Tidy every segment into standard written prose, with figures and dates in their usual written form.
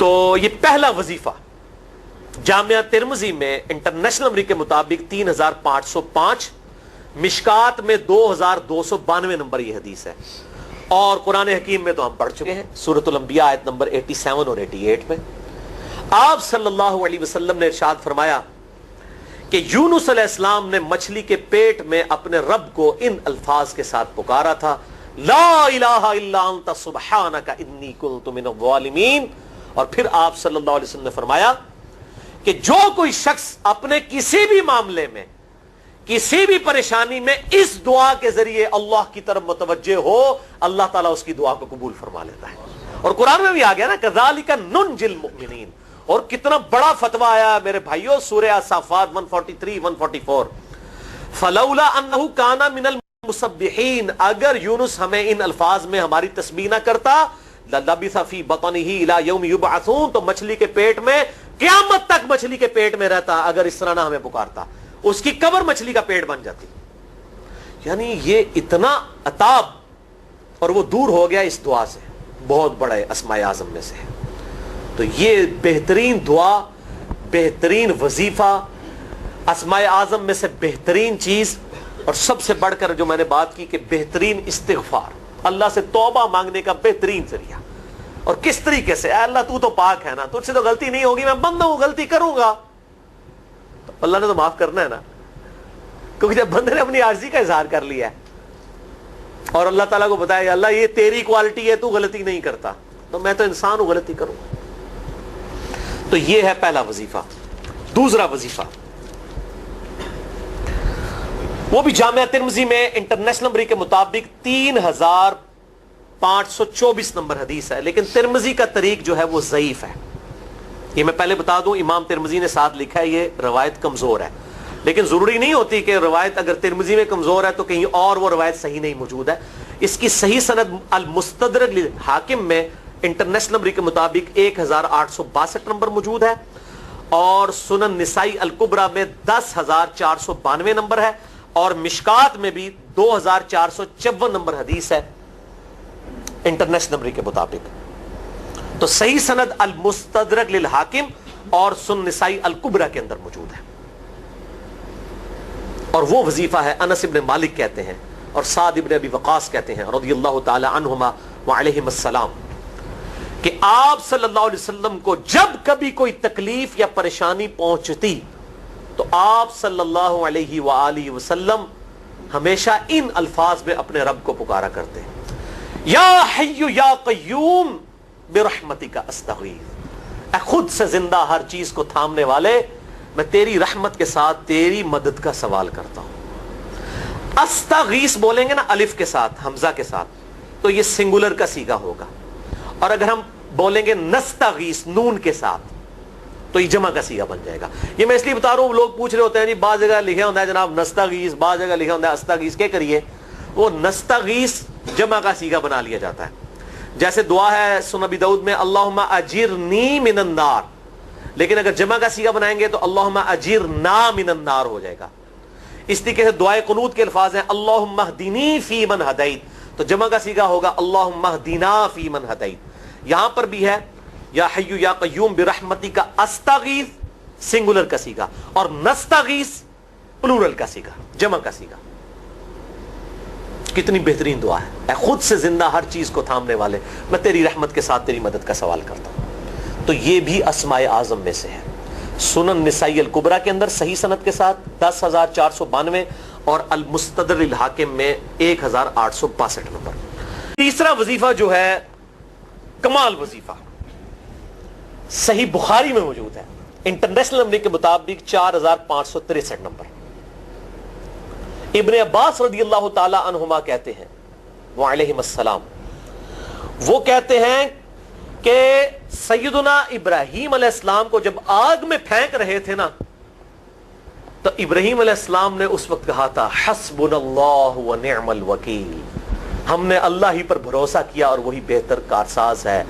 تو یہ پہلا وظیفہ جامعہ ترمذی میں انٹرنیشنل نمبر کے مطابق 3505، مشکات میں 2292 نمبر یہ حدیث ہے، اور قرآن حکیم میں تو ہم پڑھ چکے ہیں سورۃ الانبیاء آیت نمبر 87 اور 88 میں آپ صلی اللہ علیہ وسلم نے ارشاد فرمایا کہ یونس علیہ السلام نے مچھلی کے پیٹ میں اپنے رب کو ان الفاظ کے ساتھ پکارا تھا، لا الہ الا انت سبحانک انی کنت من الظالمین، اور پھر آپ صلی اللہ علیہ وسلم نے فرمایا کہ جو کوئی شخص اپنے کسی بھی معاملے میں، کسی بھی پریشانی میں اس دعا کے ذریعے اللہ کی طرف متوجہ ہو، اللہ تعالیٰ اس کی دعا کو قبول فرما لیتا ہے۔ اور قرآن میں بھی آ گیا نا کذالک ننجی المؤمنین، اور کتنا بڑا فتویٰ آیا میرے بھائیوں، سورہ الصافات 143 144، فلولا انہ کان من المسبحین، اگر یونس ہمیں ان الفاظ میں ہماری تسبیح نہ کرتا، للبث فی بطنہ الی یوم یبعثون، تو مچھلی کے پیٹ میں قیامت تک مچھلی کے پیٹ میں رہتا اگر اس طرح نہ ہمیں پکارتا، اس کی قبر مچھلی کا پیٹ بن جاتی۔ یعنی یہ اتنا عطاب، اور وہ دور ہو گیا اس دعا سے، بہت بڑے اسماء اعظم میں سے ہے۔ تو یہ بہترین دعا، بہترین وظیفہ، اسماء اعظم میں سے بہترین چیز، اور سب سے بڑھ کر جو میں نے بات کی کہ بہترین استغفار، اللہ سے توبہ مانگنے کا بہترین ذریعہ۔ اور کس طریقے سے؟ اے اللہ تو پاک ہے نا، تجھ سے تو غلطی نہیں ہوگی، میں بندہ ہوں، غلطی کروں گا، تو اللہ نے تو معاف کرنا ہے نا، کیونکہ جب بندے نے اپنی عاجزی کا اظہار کر لیا ہے اور اللہ تعالیٰ کو بتایا اللہ یہ تیری کوالٹی ہے، تو غلطی نہیں کرتا، تو میں تو انسان ہوں، غلطی کروں گا۔ تو یہ ہے پہلا وظیفہ۔ دوسرا وظیفہ وہ بھی جامعہ ترمذی میں انٹرنیشنل نمبر کے مطابق 3524 نمبر حدیث ہے، لیکن ترمذی کا طریق جو ہے وہ ضعیف ہے۔ یہ میں پہلے بتا دوں، امام ترمذی نے ساتھ لکھا ہے یہ روایت کمزور ہے، لیکن ضروری نہیں ہوتی کہ روایت اگر ترمذی میں کمزور ہے تو کہیں اور وہ روایت صحیح نہیں موجود ہے۔ اس کی صحیح سند المستدرک للحاکم میں انٹرنیشنل نمبر کے مطابق 1862 نمبر موجود ہے، اور سنن نسائی الکبریٰ میں 10492 نمبر ہے، اور مشکات میں بھی 2454 نمبر حدیث ہے انٹرنیشنل نمبر کے مطابق۔ تو صحیح سند المستدرک للحاکم اور سنن نسائی الکبریٰ کے اندر موجود ہے، اور وہ وظیفہ ہے انس ابن مالک کہتے ہیں اور سعد ابن ابی وقاص کہتے ہیں رضی اللہ تعالی عنہما وعلیہم السلام کہ آپ صلی اللہ علیہ وسلم کو جب کبھی کوئی تکلیف یا پریشانی پہنچتی تو آپ صلی اللہ علیہ وآلہ وسلم ہمیشہ ان الفاظ میں اپنے رب کو پکارا کرتے ہیں، یا حی یا قیوم برحمتک استغیث، اے خود سے زندہ ہر چیز کو تھامنے والے، میں تیری رحمت کے ساتھ تیری مدد کا سوال کرتا ہوں۔ استغیث بولیں گے نا الف کے ساتھ، حمزہ کے ساتھ، تو یہ سنگولر کا صیغہ ہوگا، اور اگر ہم بولیں گے نستغیث نون کے ساتھ تو یہ جمع کا صیغہ بن جائے گا۔ یہ میں اس لیے بتا رہا ہوں، لوگ پوچھ رہے ہوتے ہیں جی بعض جگہ لکھا ہوتا ہے جناب نستغیث، بعض جگہ لکھا ہوتا ہے استغیث، کیا کریے؟ وہ نستغیث جمع کا صیغہ بنا لیا جاتا ہے، جیسے دعا ہے سنن ابی داؤد میں اللہم اجرنی من النار، لیکن اگر جمع کا صیغہ بنائیں گے تو اللہم اجرنا من النار ہو جائے گا۔ اس طریقے سے دعائے قنوت کے الفاظ ہیں اللہم اہدنی فی من ہدیت، تو جمع کا صیغہ ہوگا اللہم اہدنا فی من ہدیت۔ یہاں پر بھی ہے یا حی یا قیوم برحمتک استغیث سنگولر کا صیغہ، اور نستغیث پلورل کا صیغہ، جمع کا صیغہ۔ کتنی بہترین دعا ہے، اے خود سے زندہ ہر چیز کو تھامنے والے، میں تیری رحمت کے ساتھ تیری مدد کا سوال کرتا ہوں۔ تو یہ بھی اسماء اعظم میں سے ہے۔ سنن نسائی الکبریٰ کے اندر صحیح سند کے ساتھ 10492 اور المستدرک للحاکم میں 1862 نمبر۔ تیسرا وظیفہ جو ہے کمال وظیفہ، صحیح بخاری میں موجود ہے انٹرنیشنل نمبر کے مطابق 4563 نمبر۔ ابن عباس رضی اللہ تعالی عنہما کہتے ہیں وعلیہم السلام، وہ کہتے ہیں کہ سیدنا ابراہیم علیہ السلام کو جب آگ میں پھینک رہے تھے نا، تو ابراہیم علیہ السلام نے اس وقت کہا تھا حسبنا اللہ ونعم الوکیل، ہم نے اللہ ہی پر بھروسہ کیا اور وہی بہتر کارساز ہے۔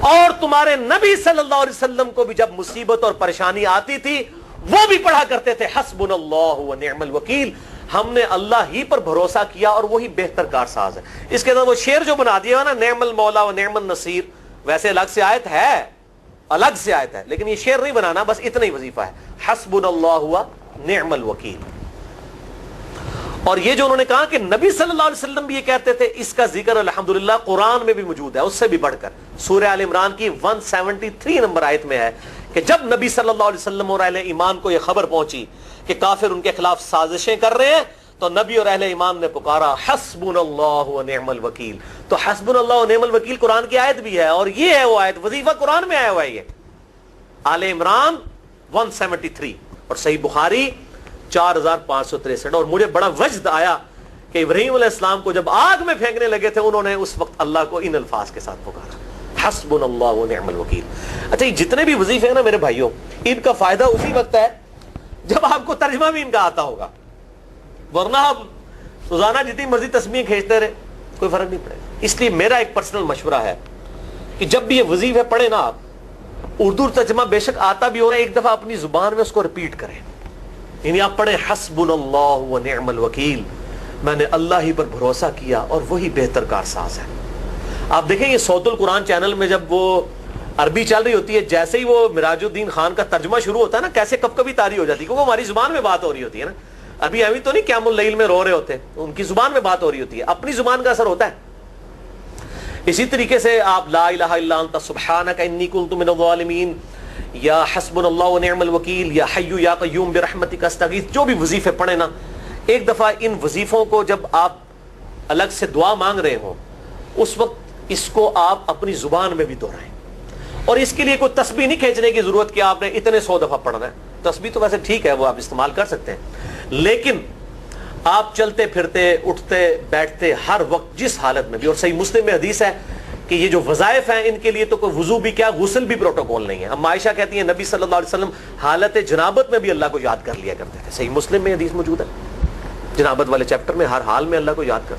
اور تمہارے نبی صلی اللہ علیہ وسلم کو بھی جب مصیبت اور پریشانی آتی تھی وہ بھی پڑھا کرتے تھے حسبنا اللہ ونعم الوکیل، ہم نے اللہ ہی پر بھروسہ کیا اور وہی بہتر کارساز ہے۔ اس کے اندر وہ شعر جو بنا دیا نا نعم المولا و نعم النصیر، ویسے الگ سے آیت ہے الگ سے آیت ہے, لیکن یہ شعر نہیں بنانا, بس اتنا ہی وظیفہ ہے, حسبنا اللہ و نعم الوکیل. اور یہ جو انہوں نے کہا کہ نبی صلی اللہ علیہ وسلم بھی یہ کہتے تھے, اس کا ذکر الحمدللہ قرآن میں بھی موجود ہے, اس سے بھی بڑھ کر سورہ آل عمران کی 173 نمبر آیت میں ہے کہ جب نبی صلی اللہ علیہ وسلم اور اہل ایمان کو یہ خبر پہنچی کہ کافر ان کے خلاف سازشیں کر رہے ہیں, تو نبی اور اہل ایمان نے پکارا حسبنا اللہ و نعم الوکیل. تو حسبنا اللہ و نعم الوکیل قرآن کی آیت بھی ہے, اور یہ ہے وہ آیت, وظیفہ قرآن میں آیا ہوا ہے, یہ آل عمران 173 اور صحیح بخاری 4563. اور مجھے بڑا وجد آیا کہ ابراہیم علیہ السلام کو جب آگ میں پھینکنے لگے تھے, انہوں نے اس وقت اللہ کو ان الفاظ کے ساتھ پکارا, حسبنا اللہ و نعم الوکیل. اچھا, یہ جتنے بھی وظیفے ہیں نا میرے بھائیوں, ان کا فائدہ اسی وقت ہے جب آپ کو ترجمہ بھی ان کا آتا ہوگا, ورنہ آپ روزانہ جتنی مرضی تسبیح کھینچتے رہے کوئی فرق نہیں پڑے گا. اس لیے میرا ایک پرسنل مشورہ ہے کہ جب بھی یہ وظیفے پڑھے نا آپ, اردو ترجمہ بے شک آتا بھی ہو رہا ہے, ایک دفعہ اپنی زبان میں اس کو ریپیٹ کریں. یعنی آپ پڑھیں حسبنا اللہ و نعم الوکیل, میں نے اللہ ہی پر بھروسہ کیا اور وہی بہتر کارساز ہے. آپ دیکھیں یہ صوت القرآن چینل میں جب وہ عربی چل رہی ہوتی ہے, جیسے ہی وہ مراج الدین خان کا ترجمہ شروع ہوتا ہے نا, کیسے کب کبھی تاری ہو جاتی ہے, کیونکہ ہماری زبان میں بات ہو رہی ہوتی ہے نا. ابھی ابھی تو نہیں قیام اللیل میں رو رہے ہوتے, ان کی زبان میں بات ہو رہی ہوتی ہے, اپنی زبان کا اثر ہوتا ہے. اسی طریقے سے آپ لا الہ الا انت سبحانک انی کنت من الظالمین, یا حسبنا اللہ و نعم الوکیل, یا حی یا قیوم برحمتک استغیث, جو بھی وظیفے پڑھیں نا, ایک دفعہ ان وظیفوں کو جب آپ الگ سے دعا مانگ رہے ہوں, اس وقت اس کو آپ اپنی زبان میں بھی دہرائیں. اور اس کے لیے کوئی تسبیح نہیں کھینچنے کی ضرورت کہ آپ نے اتنے 100 دفعہ پڑھنا ہے. تسبیح تو ویسے ٹھیک ہے, وہ آپ استعمال کر سکتے ہیں, لیکن آپ چلتے پھرتے اٹھتے بیٹھتے ہر وقت جس حالت میں بھی, اور صحیح مسلم میں حدیث ہے کہ یہ جو وظائف ہیں ان کے لیے تو کوئی وضو بھی کیا, غسل بھی پروٹوکول نہیں ہے. ہم عائشہ کہتی ہیں نبی صلی اللہ علیہ وسلم حالت جنابت میں بھی اللہ کو یاد کر لیا کرتے تھے. صحیح مسلم میں حدیث موجود ہے, جنابت والے چیپٹر میں ہر حال میں اللہ کو یاد کر